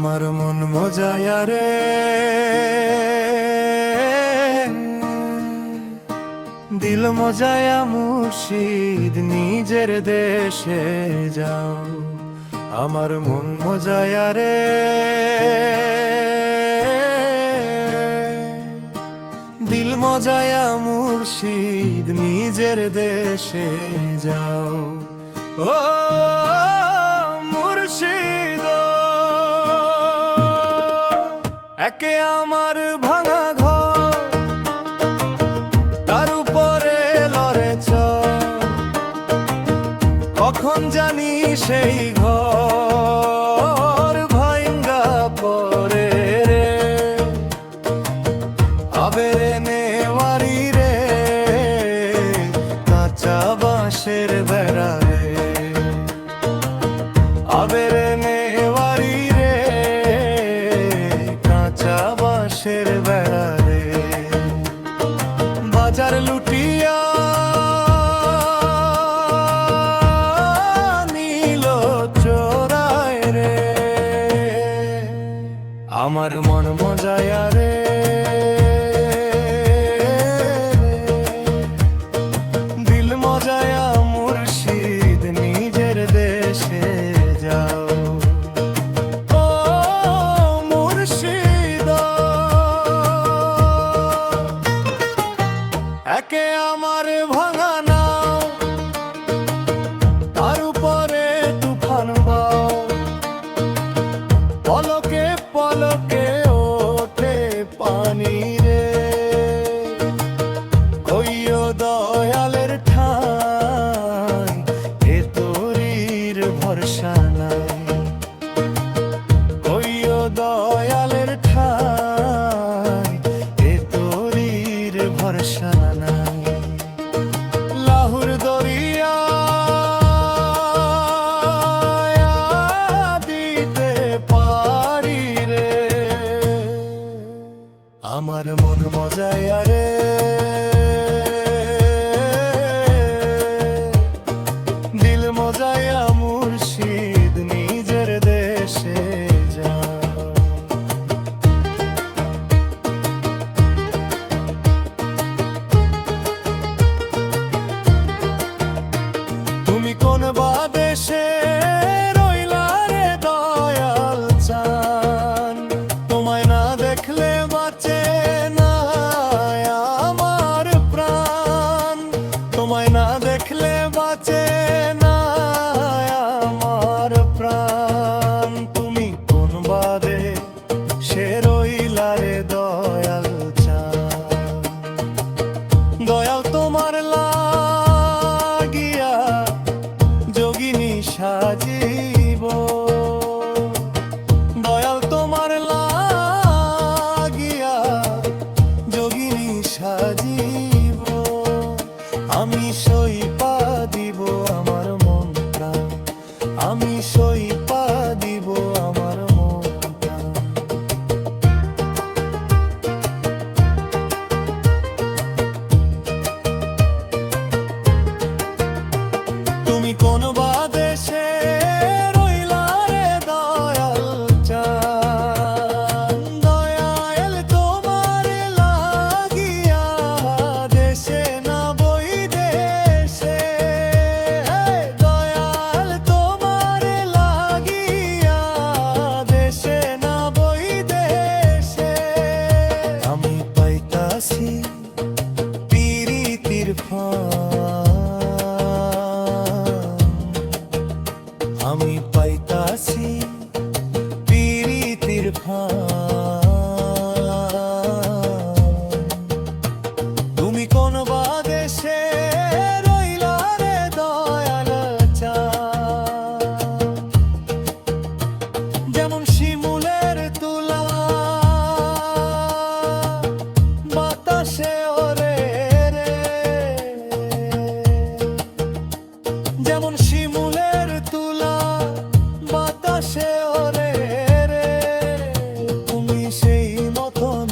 আমার মন মজায়া রে, দিল মজায়া মুর্শিদ নিজের দেশে যাও। আমার মন মজায়া রে, দিল মজায়া মুর্শিদ নিজের দেশে যাও। ও মুর্শিদ, একে আমার ভাঙা ঘর, তার উপরে লড়ে চড়, কখন জানি সেই ঘর ভাঙ্গা পড়ে রে। আবেরে নেওয়ারি রে, কাঁচা বাঁশের বেড়া রে। আবেরে নেওয়ারি রে, কাঁচা বাঁশের বেড়া রে। বাজার লুটিয়া নীল চোরায় রে, আমার মন মজায়া রে। দিল মজায়া মুর্শিদ নিজের দেশে যাও। ও মুর্শিদ, একে আমার ভাঙা নাও, তার উপরে তুফান বাও, পলকে পলকে ওঠে পানি রে। কইও দয়ালের ঠাই, এ তোরির ভরসা নাই। কইও দয়ালের ঠাই, এ তোরির ভরসা নাই। লাহুর দরিয়া দিতে পারি রে, আমার মন মজায়া রে। দিল মজায়া মুর্শিদ নিজের দেশে যাও। তুমি কোন বা দেশে রইলা রে দয়াল চান, তোমায় না দেখলে বাঁচে না আমার প্রাণ। তোমায় না দেখলে বাঁচে না আমার প্রাণ। তুমি কোন বা দেশে রইলা রে দয়াল চান, দয়াল তোমার লাগিয়া যোগিনী সাজিব। দয়াল তোমার লাগিয়া যোগিনী সাজিব। আমি সইপা দিব আমার মন প্রাণ, আমি সইপা দিব আমার মন প্রাণ। তুমি কোন বা দেশে রইলা রে দয়াল চান, দয়াল তোমার লাগিয়া দেশে না বই দেশে। দয়াল তোমার লাগিয়া দেশে না বই দেশে। আমি পাইতাছি পিরিতির আমি পাইতাছি পিরিতির তুমি কোন বা দেশে রইলা রে দয়াল চান। যেমন শিমুলের তুলা বাতাসে ওরে রে, যেমন শিমুলের তুলা বাতাসে ওরে রে। তুমি সেই মতন